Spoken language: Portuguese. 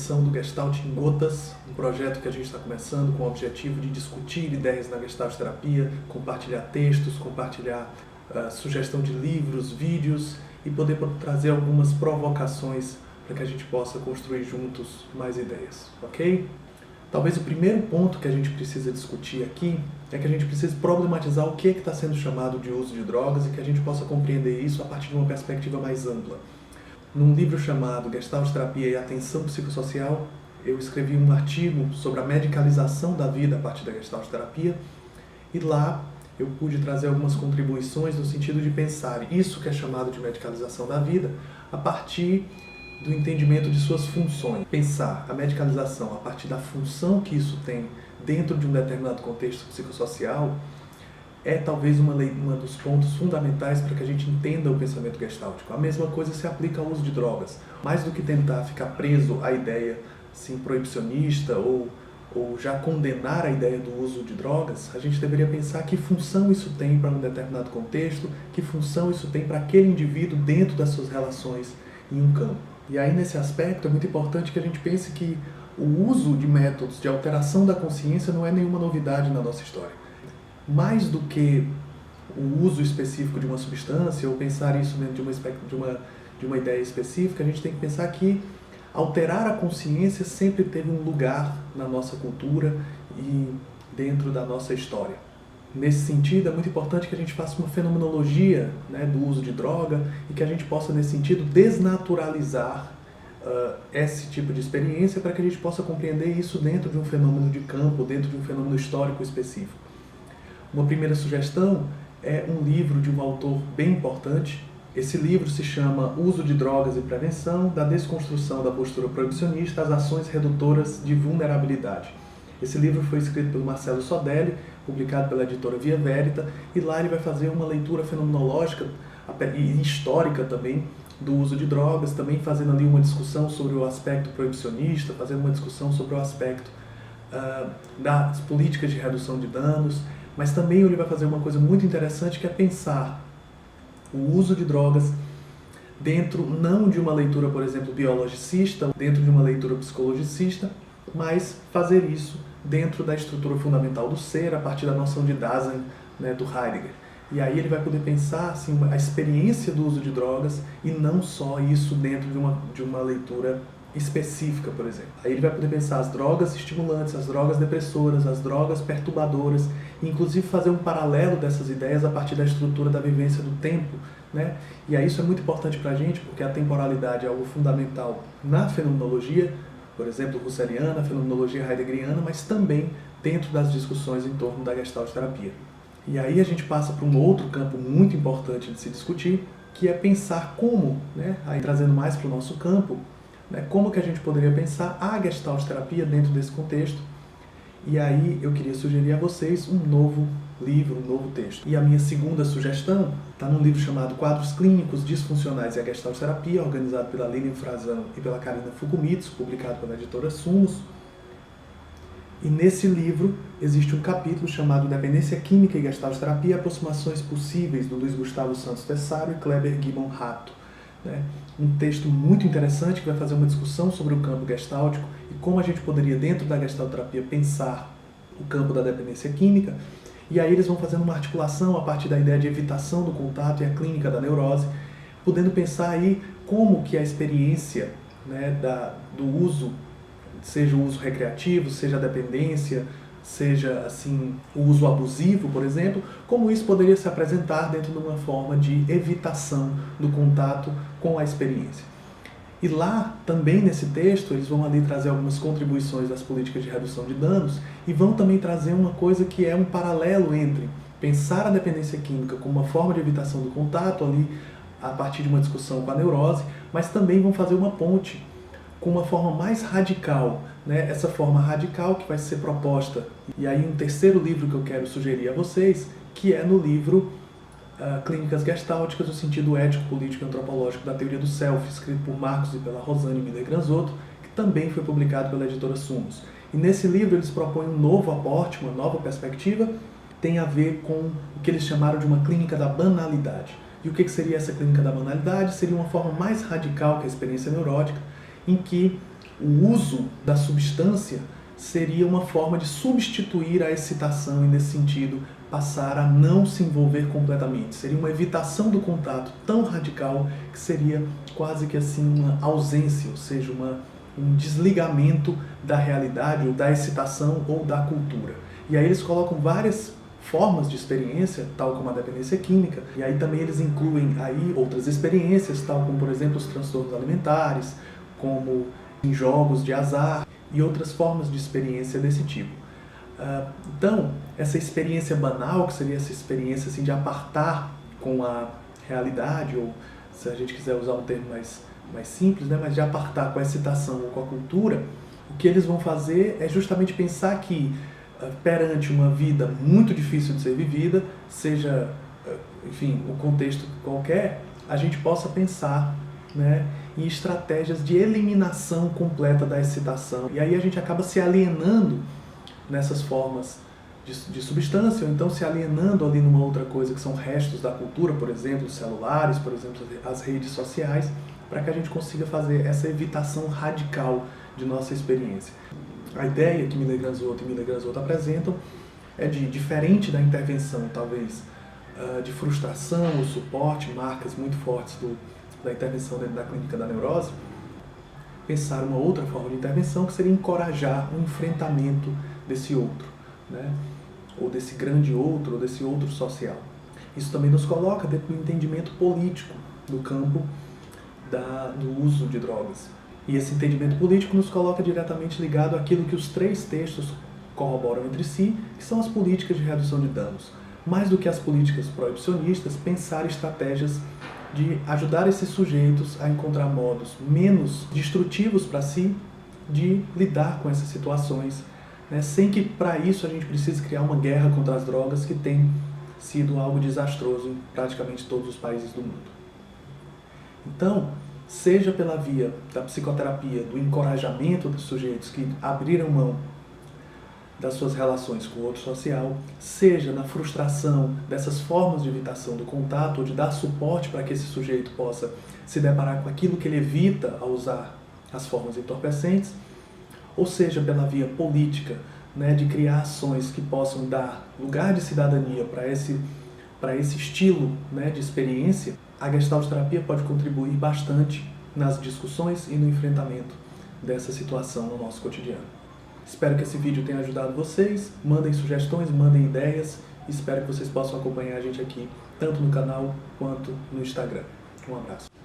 edição do Gestalt em Gotas, um projeto que a gente está começando com o objetivo de discutir ideias na Gestalt terapia, compartilhar textos, compartilhar sugestão de livros, vídeos e poder trazer algumas provocações para que a gente possa construir juntos mais ideias, ok? Talvez o primeiro ponto que a gente precisa discutir aqui é que a gente precisa problematizar o que está sendo chamado de uso de drogas e que a gente possa compreender isso a partir de uma perspectiva mais ampla. Num livro chamado Gestalt Terapia e Atenção Psicossocial, eu escrevi um artigo sobre a medicalização da vida a partir da Gestalt Terapia e lá eu pude trazer algumas contribuições no sentido de pensar isso que é chamado de medicalização da vida a partir do entendimento de suas funções. Pensar a medicalização a partir da função que isso tem dentro de um determinado contexto psicossocial é talvez um dos pontos fundamentais para que a gente entenda o pensamento gestáltico. A mesma coisa se aplica ao uso de drogas. Mais do que tentar ficar preso à ideia assim, proibicionista ou já condenar a ideia do uso de drogas, a gente deveria pensar que função isso tem para um determinado contexto, que função isso tem para aquele indivíduo dentro das suas relações em um campo. E aí, nesse aspecto, é muito importante que a gente pense que o uso de métodos de alteração da consciência não é nenhuma novidade na nossa história. Mais do que o uso específico de uma substância ou pensar isso dentro de uma ideia específica, a gente tem que pensar que alterar a consciência sempre teve um lugar na nossa cultura e dentro da nossa história. Nesse sentido, é muito importante que a gente faça uma fenomenologia, né, do uso de droga e que a gente possa, nesse sentido, desnaturalizar esse tipo de experiência para que a gente possa compreender isso dentro de um fenômeno de campo, dentro de um fenômeno histórico específico. Uma primeira sugestão é um livro de um autor bem importante. Esse livro se chama Uso de Drogas e Prevenção, da desconstrução da postura proibicionista às ações redutoras de vulnerabilidade. Esse livro foi escrito pelo Marcelo Sodelli, publicado pela editora Via Verita, e lá ele vai fazer uma leitura fenomenológica e histórica também do uso de drogas, também fazendo ali uma discussão sobre o aspecto proibicionista, fazendo uma discussão sobre o aspecto das políticas de redução de danos, mas também ele vai fazer uma coisa muito interessante que é pensar o uso de drogas dentro não de uma leitura, por exemplo, biologicista, dentro de uma leitura psicologicista, mas fazer isso dentro da estrutura fundamental do ser, a partir da noção de Dasein, né, do Heidegger. E aí ele vai poder pensar assim, a experiência do uso de drogas e não só isso dentro de uma leitura específica, por exemplo. Aí ele vai poder pensar as drogas estimulantes, as drogas depressoras, as drogas perturbadoras, e inclusive fazer um paralelo dessas ideias a partir da estrutura da vivência do tempo, né? E aí isso é muito importante para a gente, porque a temporalidade é algo fundamental na fenomenologia, por exemplo, russeliana, fenomenologia heideggeriana, mas também dentro das discussões em torno da Gestalt terapia. E aí a gente passa para um outro campo muito importante de se discutir, que é pensar como, né, aí trazendo mais para o nosso campo, né, como que a gente poderia pensar a Gestalt terapia dentro desse contexto. E aí eu queria sugerir a vocês um novo livro, um novo texto. E a minha segunda sugestão está num livro chamado Quadros Clínicos Disfuncionais e a Gestalt Terapia, organizado pela Lilian Frazão e pela Karina Fukumitsu, publicado pela editora Sumos. E nesse livro existe um capítulo chamado Dependência Química e Gestalt Terapia, Aproximações Possíveis, do Luiz Gustavo Santos Tessaro e Kleber Gibbon Rato. Né? Um texto muito interessante que vai fazer uma discussão sobre o campo gestáltico e como a gente poderia, dentro da Gestalt terapia, pensar o campo da dependência química. E aí eles vão fazendo uma articulação a partir da ideia de evitação do contato e a clínica da neurose, podendo pensar aí como que a experiência, né, do uso, seja o uso recreativo, seja a dependência, seja assim, o uso abusivo, por exemplo, como isso poderia se apresentar dentro de uma forma de evitação do contato com a experiência. E lá, também nesse texto, eles vão ali trazer algumas contribuições das políticas de redução de danos e vão também trazer uma coisa que é um paralelo entre pensar a dependência química como uma forma de evitação do contato ali, a partir de uma discussão com a neurose, mas também vão fazer uma ponte com uma forma mais radical, né? Essa forma radical que vai ser proposta. E aí um terceiro livro que eu quero sugerir a vocês, que é no livro Clínicas Gestálticas, o sentido ético, político e antropológico da teoria do self, escrito por Marcos e pela Rosane Miller-Granzotto, que também foi publicado pela editora Sumos. E nesse livro eles propõem um novo aporte, uma nova perspectiva, tem a ver com o que eles chamaram de uma clínica da banalidade. E o que seria essa clínica da banalidade? Seria uma forma mais radical que a experiência neurótica, em que o uso da substância seria uma forma de substituir a excitação e, nesse sentido, passar a não se envolver completamente. Seria uma evitação do contato tão radical que seria quase que assim uma ausência, ou seja, um desligamento da realidade, ou da excitação, ou da cultura. E aí eles colocam várias formas de experiência, tal como a dependência química, e aí também eles incluem aí outras experiências, tal como, por exemplo, os transtornos alimentares, como em jogos de azar e outras formas de experiência desse tipo. Então, essa experiência banal, que seria essa experiência assim, de apartar com a realidade, ou se a gente quiser usar um termo mais simples, né, mas de apartar com a excitação ou com a cultura, o que eles vão fazer é justamente pensar que perante uma vida muito difícil de ser vivida, seja, enfim, o contexto qualquer, a gente possa pensar, né, em estratégias de eliminação completa da excitação. E aí a gente acaba se alienando nessas formas de substância, ou então se alienando ali numa outra coisa que são restos da cultura, por exemplo, os celulares, por exemplo, as redes sociais, para que a gente consiga fazer essa evitação radical de nossa experiência. A ideia que Miller-Granzotto e Miller-Granzotto apresentam é de, diferente da intervenção, talvez, de frustração ou suporte, marcas muito fortes da intervenção dentro da clínica da neurose, pensar uma outra forma de intervenção que seria encorajar o enfrentamento desse outro, né? Ou desse grande outro, ou desse outro social. Isso também nos coloca dentro do entendimento político do campo do uso de drogas. E esse entendimento político nos coloca diretamente ligado àquilo que os três textos corroboram entre si, que são as políticas de redução de danos. Mais do que as políticas proibicionistas, pensar estratégias de ajudar esses sujeitos a encontrar modos menos destrutivos para si de lidar com essas situações, né, sem que para isso a gente precise criar uma guerra contra as drogas, que tem sido algo desastroso em praticamente todos os países do mundo. Então, seja pela via da psicoterapia, do encorajamento dos sujeitos que abriram mão das suas relações com o outro social, seja na frustração dessas formas de evitação do contato, ou de dar suporte para que esse sujeito possa se deparar com aquilo que ele evita ao usar as formas entorpecentes, ou seja pela via política, né, de criar ações que possam dar lugar de cidadania para esse estilo, né, de experiência, a Gestalt terapia pode contribuir bastante nas discussões e no enfrentamento dessa situação no nosso cotidiano. Espero que esse vídeo tenha ajudado vocês. Mandem sugestões, mandem ideias. Espero que vocês possam acompanhar a gente aqui, tanto no canal quanto no Instagram. Um abraço.